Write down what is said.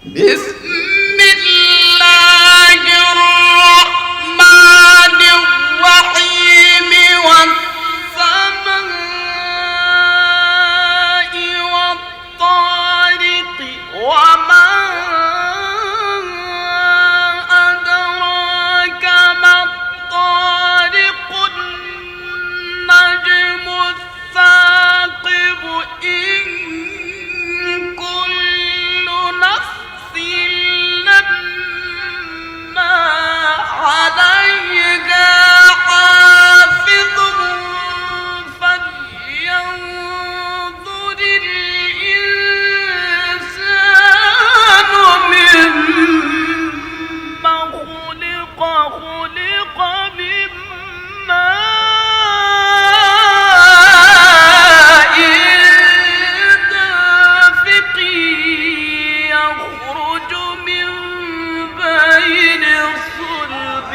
بسم الله الرحمن الرحيم والسماء والطارق وما أدراك ما الطارق النجم الثاقب إن كل نفس لما عليها حافظ فلينظر الإنسان مما خلق من ماء دافق يخرج من بين الصلب